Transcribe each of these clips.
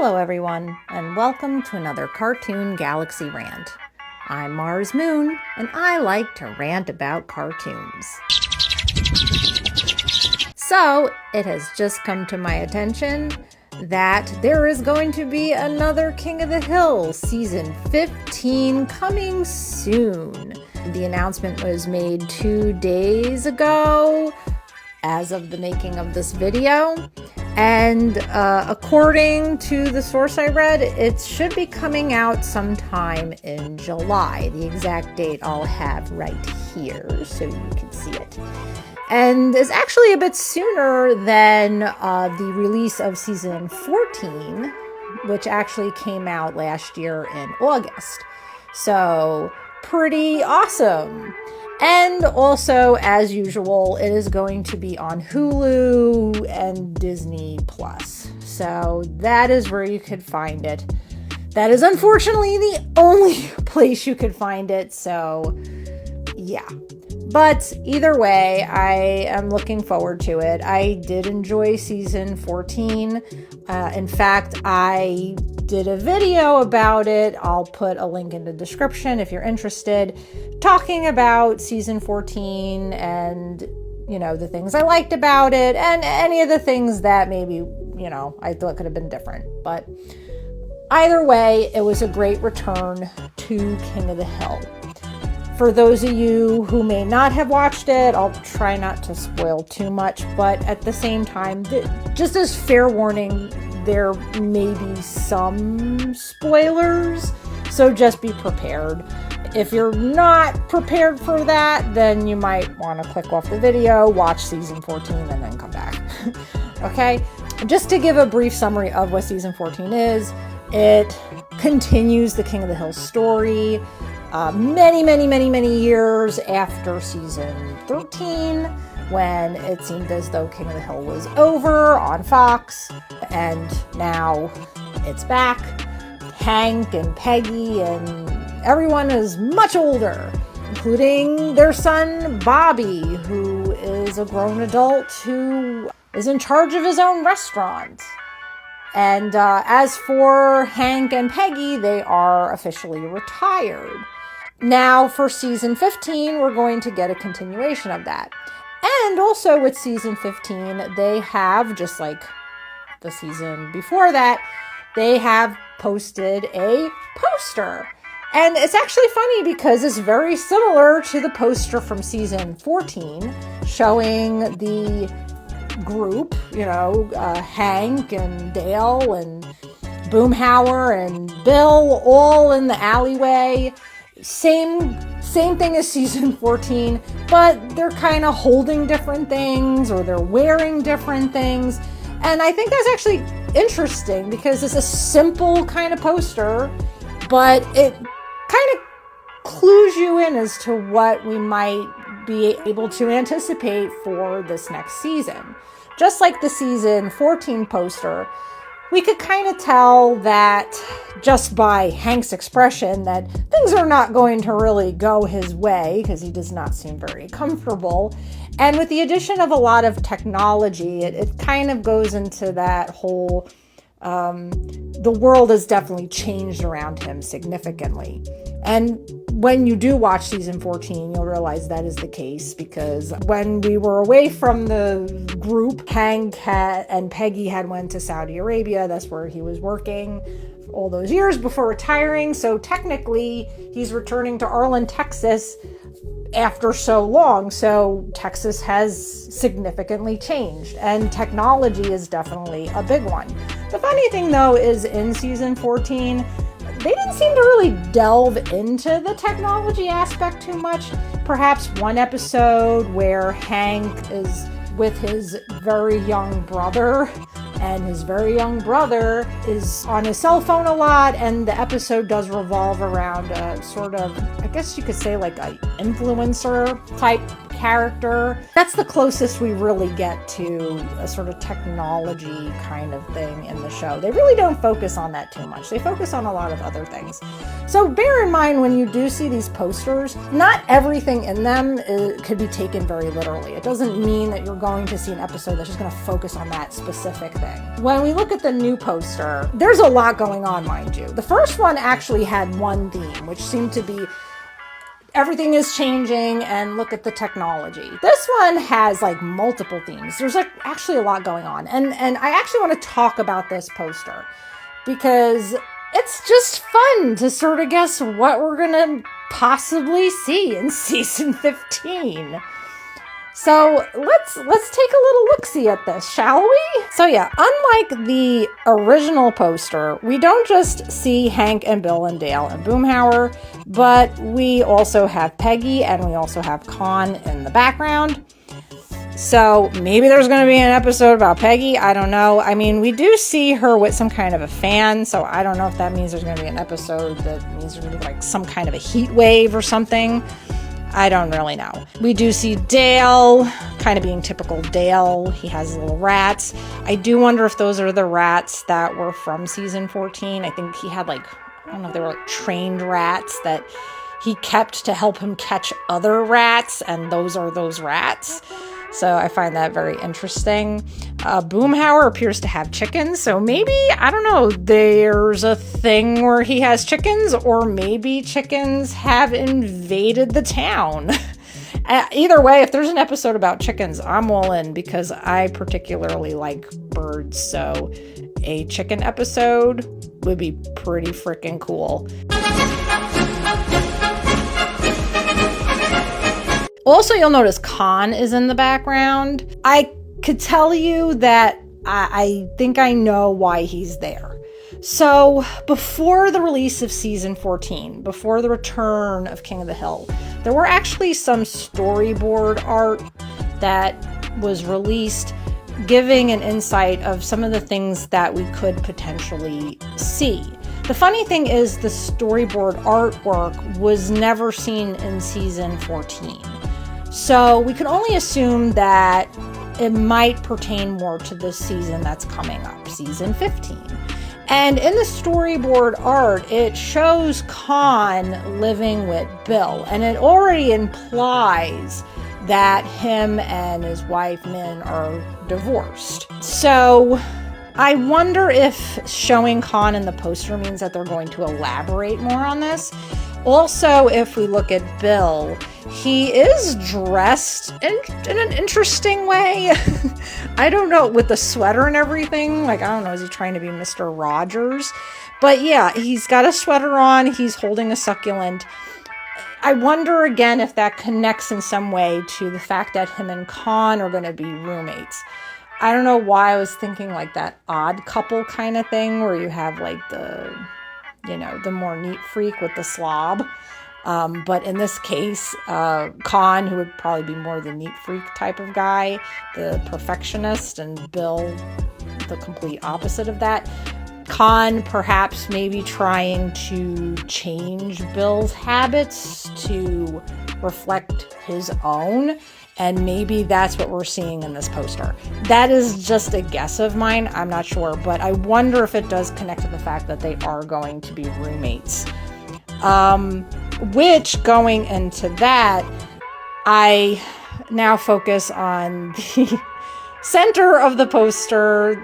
Hello everyone, and welcome to another Cartoon Galaxy rant. I'm Mars Moon, and I like to rant about cartoons. So, it has just come to my attention that there is going to be another King of the Hill Season 15 coming soon. The announcement was made 2 days ago, as of the making of this video. And according to the source I read, it should be coming out sometime in July. The exact date I'll have right here so you can see it. And is actually a bit sooner than the release of season 14, which actually came out last year in August. So pretty awesome. And also, as usual, it is going to be on Hulu and Disney Plus. So that is where you could find it. That is unfortunately the only place you could find it. So yeah. But either way, I am looking forward to it. I did enjoy season 14. In fact, I did a video about it. I'll put a link in the description if you're interested, talking about season 14 and, the things I liked about it and any of the things that maybe, I thought could have been different. But either way, it was a great return to King of the Hill. For those of you who may not have watched it, I'll try not to spoil too much, but at the same time, just as fair warning, there may be some spoilers, so just be prepared. If you're not prepared for that, then you might want to click off the video, watch season 14, and then come back. Okay? Just to give a brief summary of what season 14 is, it continues the King of the Hill story many years after season 13, when it seemed as though King of the Hill was over on Fox, and now it's back. Hank and Peggy and everyone is much older, including their son Bobby, who is a grown adult who is in charge of his own restaurant. And as for Hank and Peggy, they are officially retired. Now, for season 15, we're going to get a continuation of that. And also with season 15, they have, just like the season before that, they have posted a poster. And it's actually funny because it's very similar to the poster from season 14, showing the group, Hank and Dale and Boomhauer and Bill all in the alleyway. Same thing as season 14, but they're kind of holding different things or they're wearing different things. And I think that's actually interesting because it's a simple kind of poster, but it kind of clues you in as to what we might be able to anticipate for this next season. Just like the season 14 poster, we could kind of tell that just by Hank's expression that things are not going to really go his way because he does not seem very comfortable. And with the addition of a lot of technology, it kind of goes into that whole, the world has definitely changed around him significantly. And when you do watch season 14, you'll realize that is the case, because when we were away from the group, Hank and Peggy had went to Saudi Arabia. That's where he was working all those years before retiring. So technically, he's returning to Arlen, Texas after so long. So Texas has significantly changed, and technology is definitely a big one. The funny thing, though, is in season 14, they didn't seem to really delve into the technology aspect too much. Perhaps one episode where Hank is with his very young brother, and his very young brother is on his cell phone a lot, and the episode does revolve around a sort of, I guess you could say, like an influencer type character. That's the closest we really get to a sort of technology kind of thing in the show. They really don't focus on that too much. They focus on a lot of other things. So bear in mind when you do see these posters, not everything in them could be taken very literally. It doesn't mean that you're going to see an episode that's just going to focus on that specific thing. When we look at the new poster, there's a lot going on, mind you. The first one actually had one theme, which seemed to be everything is changing and look at the technology. This one has like multiple themes. There's like actually a lot going on. And I actually want to talk about this poster because it's just fun to sort of guess what we're going to possibly see in season 15. So let's take a little look-see at this, shall we? So yeah, unlike the original poster, we don't just see Hank and Bill and Dale and Boomhauer, but we also have Peggy and we also have Con in the background. So maybe there's going to be an episode about Peggy. I don't know. I mean, we do see her with some kind of a fan, so I don't know if that means there's going to be an episode that means there's going to be like some kind of a heat wave or something. I don't really know. We do see Dale kind of being typical Dale. He has little rats. I do wonder if those are the rats that were from season 14. I think he had like, I don't know if they were like trained rats that he kept to help him catch other rats, and those are those rats. So I find that very interesting. Boomhauer appears to have chickens, so maybe, I don't know, there's a thing where he has chickens, or maybe chickens have invaded the town. Either way, if there's an episode about chickens, I'm all in because I particularly like birds, so a chicken episode would be pretty freaking cool. Also, you'll notice Con is in the background. I could tell you that I think I know why he's there. So before the release of season 14, before the return of King of the Hill, there were actually some storyboard art that was released giving an insight of some of the things that we could potentially see. The funny thing is the storyboard artwork was never seen in season 14. So we can only assume that it might pertain more to this season that's coming up, season 15. And in the storyboard art, it shows Con living with Bill, and it already implies that him and his wife, Min, are divorced. So I wonder if showing Con in the poster means that they're going to elaborate more on this. Also, if we look at Bill, he is dressed in an interesting way. I don't know, with the sweater and everything. Like, I don't know, is he trying to be Mr. Rogers? But yeah, he's got a sweater on. He's holding a succulent. I wonder again if that connects in some way to the fact that him and Con are going to be roommates. I don't know why I was thinking like that Odd Couple kind of thing where you have like the more neat freak with the slob. But in this case, Con, who would probably be more the neat freak type of guy, the perfectionist, and Bill, the complete opposite of that. Con perhaps maybe trying to change Bill's habits to reflect his own. And maybe that's what we're seeing in this poster. That is just a guess of mine. I'm not sure, but I wonder if it does connect to the fact that they are going to be roommates. Which, going into that, I now focus on the center of the poster,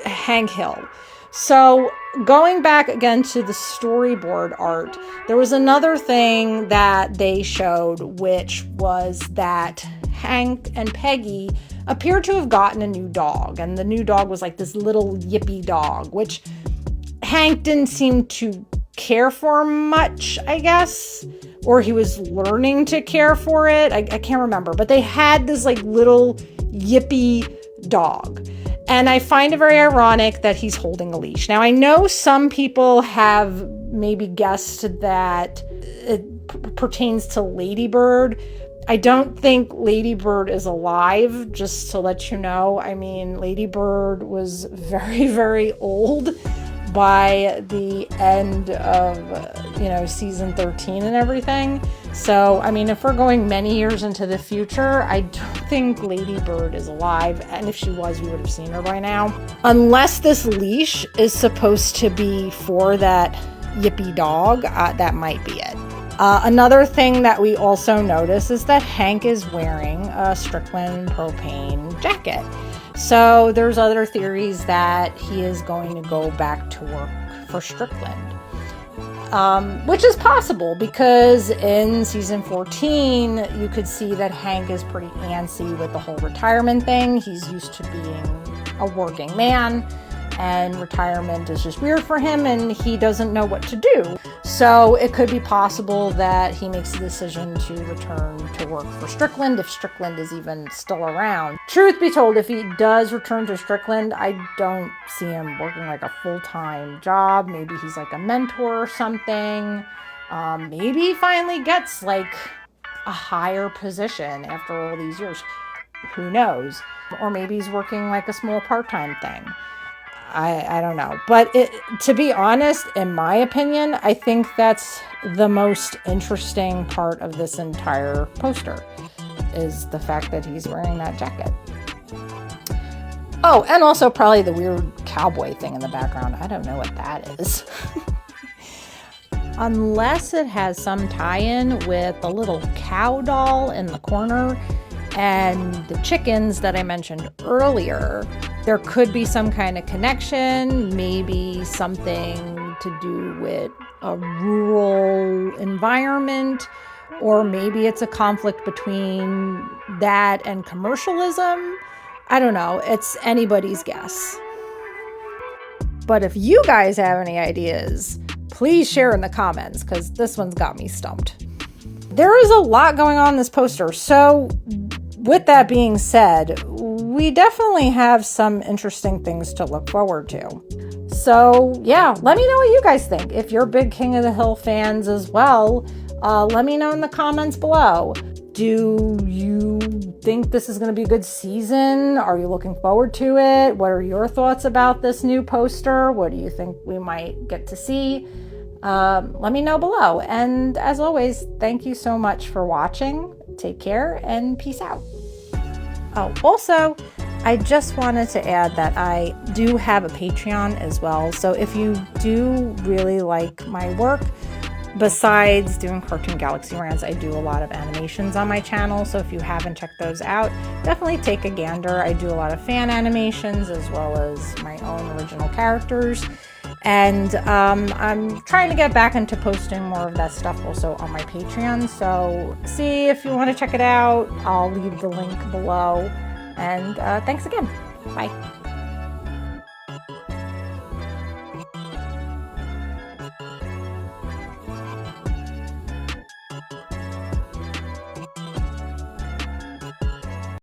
Hank Hill. So going back again to the storyboard art, there was another thing that they showed, which was that Hank and Peggy appeared to have gotten a new dog. And the new dog was like this little yippy dog, which Hank didn't seem to care for much, I guess. Or he was learning to care for it. I can't remember. But they had this like little yippy dog. And I find it very ironic that he's holding a leash. Now, I know some people have maybe guessed that it pertains to Ladybird. I don't think Ladybird is alive, just to let you know. I mean, Ladybird was very, very old by the end of, season 13 and everything. So, I mean, if we're going many years into the future, I don't think Lady Bird is alive. And if she was, we would have seen her by now. Unless this leash is supposed to be for that yippy dog, that might be it. Another thing that we also notice is that Hank is wearing a Strickland propane jacket. So there's other theories that he is going to go back to work for Strickland. Which is possible because in season 14, you could see that Hank is pretty antsy with the whole retirement thing. He's used to being a working man, and retirement is just weird for him, and he doesn't know what to do. So it could be possible that he makes a decision to return to work for Strickland, if Strickland is even still around. Truth be told, if he does return to Strickland, I don't see him working like a full-time job. Maybe he's like a mentor or something. Maybe he finally gets like a higher position after all these years. Who knows? Or maybe he's working like a small part-time thing. I don't know. But to be honest, in my opinion, I think that's the most interesting part of this entire poster, is the fact that he's wearing that jacket. Oh, and also probably the weird cowboy thing in the background. I don't know what that is. Unless it has some tie-in with the little cow doll in the corner and the chickens that I mentioned earlier. There could be some kind of connection, maybe something to do with a rural environment, or maybe it's a conflict between that and commercialism. I don't know. It's anybody's guess. But if you guys have any ideas, please share in the comments, because this one's got me stumped. There is a lot going on in this poster, so with that being said, we definitely have some interesting things to look forward to. So yeah, let me know what you guys think. If you're big King of the Hill fans as well, let me know in the comments below. Do you think this is going to be a good season? Are you looking forward to it? What are your thoughts about this new poster? What do you think we might get to see? Let me know below. And as always, thank you so much for watching. Take care and peace out. Oh, also, I just wanted to add that I do have a Patreon as well. So if you do really like my work, besides doing Cartoon Galaxy rants, I do a lot of animations on my channel. So if you haven't checked those out, definitely take a gander. I do a lot of fan animations as well as my own original characters. And I'm trying to get back into posting more of that stuff also on my Patreon. So see if you want to check it out. I'll leave the link below. And thanks again. Bye.